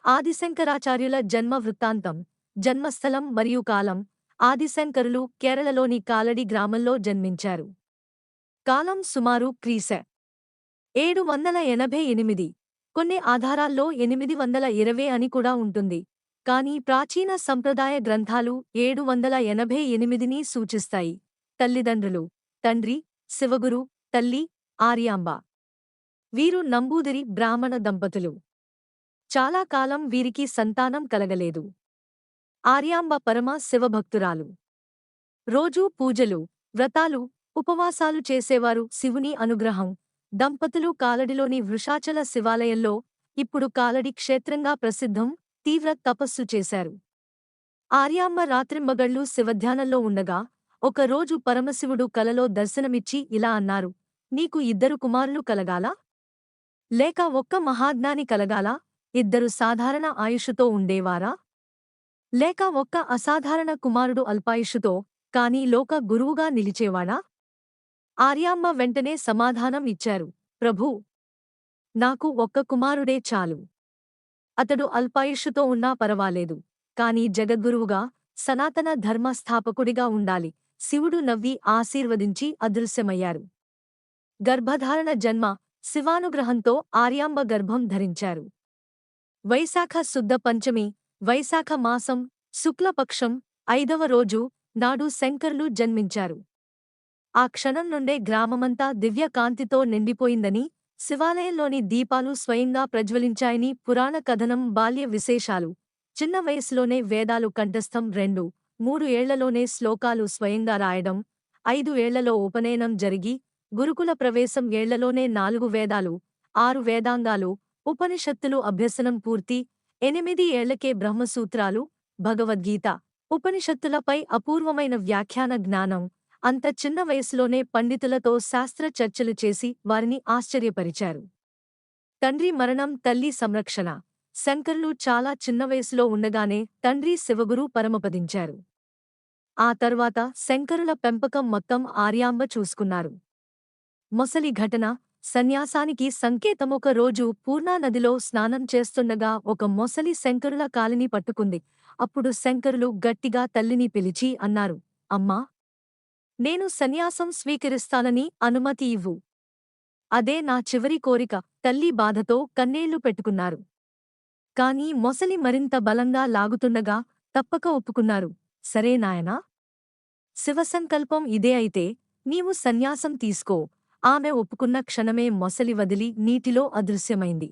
ఆదిశంకరాచార్యుల జన్మ వృత్తాంతం, జన్మస్థలం మరియు కాలం. ఆదిశంకరులు కేరళలోని కాలడి గ్రామంలో జన్మించారు. కాలం సుమారు క్రీశ 788. కొన్ని ఆధారాల్లో 820 అని కూడా ఉంటుంది. కానీ ప్రాచీన సంప్రదాయ గ్రంథాలు 788ని సూచిస్తాయి. తల్లిదండ్రులు: తండ్రి శివగురు, తల్లి ఆర్యాంబ. వీరు నంబూదిరి బ్రాహ్మణ దంపతులు. చాలా కాలం వీరికి సంతానం కలగలేదు. ఆర్యాంబ పరమ శివభక్తురాలు. రోజూ పూజలు, వ్రతాలు, ఉపవాసాలు చేసేవారు. శివుని అనుగ్రహం. దంపతులు కాలడిలోని వృషాచల శివాలయంలో, ఇప్పుడు కాలడి క్షేత్రంగా ప్రసిద్ధం, తీవ్ర తపస్సు చేశారు. ఆర్యాంబ రాత్రింబగళ్లు శివధ్యానంలో ఉండగా, ఒక రోజు పరమశివుడు కలలో దర్శనమిచ్చి ఇలా అన్నారు: నీకు 2 కుమారులు కలగాలా? లేక ఒక్క మహాజ్ఞాని కలగాలా? 2 సాధారణ ఆయుష్షుతో ఉండేవారా? లేక ఒక్క అసాధారణ కుమారుడు అల్పాయుష్షుతో, కానీ లోక గురువుగా నిలిచేవాడా? ఆర్యాంబ వెంటనే సమాధానం ఇచ్చారు: ప్రభూ! నాకు ఒక్క కుమారుడే చాలు. అతడు అల్పాయుష్షుతో ఉన్నా పరవాలేదు, కాని జగద్గురువుగా, సనాతన ధర్మ స్థాపకుడిగా ఉండాలి. శివుడు నవ్వి ఆశీర్వదించి అదృశ్యమయ్యారు. గర్భధారణ జన్మ. శివానుగ్రహంతో ఆర్యాంబ గర్భం ధరించారు. వైశాఖ శుద్ధ పంచమి, వైశాఖ మాసం, శుక్లపక్షం 5వ రోజు నాడు శంకరులు జన్మించారు. ఆ క్షణం నుండే గ్రామమంతా దివ్య కాంతితో నిండిపోయిందని, శివాలయంలోని దీపాలు స్వయంగా ప్రజ్వలించాయని పురాణ కథనం. బాల్య విశేషాలు: చిన్న వయసులోనే వేదాలు కంఠస్థం. 2-3 ఏళ్లలోనే శ్లోకాలు స్వయంగా రాయడం. 5 ఏళ్లలో ఉపనయనం జరిగి, గురుకుల ప్రవేశం. ఏళ్లలోనే 4 వేదాలు, 6 వేదాంగాలు, ఉపనిషత్తులు అభ్యసనం పూర్తి. 8 ఏళ్లకే బ్రహ్మసూత్రాలు, భగవద్గీత, ఉపనిషత్తులపై అపూర్వమైన వ్యాఖ్యాన జ్ఞానం. అంత చిన్న వయసులోనే పండితులతో శాస్త్ర చర్చలు చేసి వారిని ఆశ్చర్యపరిచారు. తండ్రి మరణం, తల్లి సంరక్షణ. శంకరులు చాలా చిన్న వయసులో ఉండగానే తండ్రి శివగురు పరమపదించారు. ఆ తర్వాత శంకరుల పెంపకం మొత్తం ఆర్యాంబ చూసుకున్నారు. మొసలి ఘటన, సన్యాసానికి సంకేతం. ఒక రోజు పూర్ణానదిలో స్నానం చేస్తుండగా ఒక మొసలి శంకరుల కాలిని పట్టుకుంది. అప్పుడు శంకరులు గట్టిగా తల్లిని పిలిచి అన్నారు: అమ్మా! నేను సన్యాసం స్వీకరిస్తానని అనుమతి ఇవ్వు. అదే నా చివరి కోరిక. తల్లి బాధతో కన్నీళ్లు పెట్టుకున్నారు. కాని మొసలి మరింత బలంగా లాగుతుండగా తప్పక ఒప్పుకున్నారు. సరే నాయనా! శివసంకల్పం ఇదే అయితే నీవు సన్యాసం తీసుకో. ఆమె ఒప్పుకున్న క్షణమే మొసలి వదిలి నీటిలో అదృశ్యమైంది.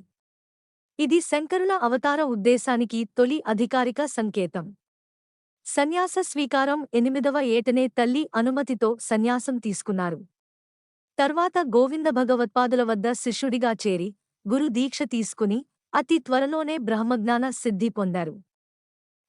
ఇది శంకరుల అవతార ఉద్దేశానికి తొలి అధికారిక సంకేతం. సన్యాస స్వీకారం. 8వ ఏటనే తల్లి అనుమతితో సన్యాసం తీసుకున్నారు. తర్వాత గోవింద భగవత్పాదుల వద్ద శిష్యుడిగా చేరి, గురు దీక్ష తీసుకుని, అతి త్వరలోనే బ్రహ్మజ్ఞాన సిద్ధి పొందారు.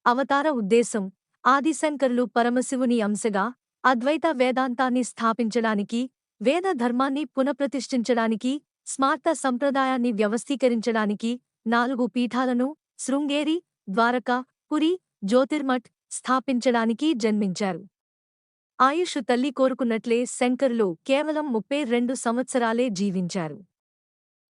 అవతార ఉద్దేశం: ఆదిశంకరులు పరమశివుని అంశగా, అద్వైత వేదాంతాన్ని స్థాపించడానికి, వేద ధర్మాన్ని పునఃప్రతిష్ఠించడానికి, స్మార్త సంప్రదాయాన్ని వ్యవస్థీకరించడానికి 4 పీఠాలను శృంగేరి, ద్వారకా, పురి, జ్యోతిర్మఠ్ స్థాపించడానికి జన్మించారు. ఆయుష్ తల్లి కోరుకున్నట్లే శంకరులు కేవలం 32 సంవత్సరాలే జీవించారు.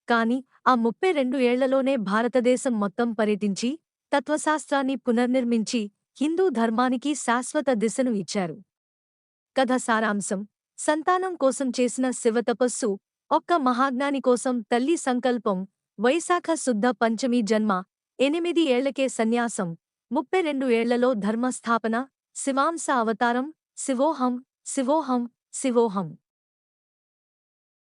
కాని ఆ 32 ఏళ్లలోనే భారతదేశం మొత్తం పర్యటించి, తత్వశాస్త్రాన్ని పునర్నిర్మించి, హిందూ ధర్మానికి శాశ్వత దిశను ఇచ్చారు. కథ సారాంశం: సంతానం కోసం చేసిన శివతపస్సు, ఒక్క మహాజ్ఞాని కోసం తల్లి సంకల్పం, వైశాఖ శుద్ధ పంచమి జన్మ, 8 ఏళ్లకే సన్యాసం, 32 ఏళ్లలో ధర్మస్థాపన, శివాంశ అవతారం. శివోహం, శివోహం, శివోహం.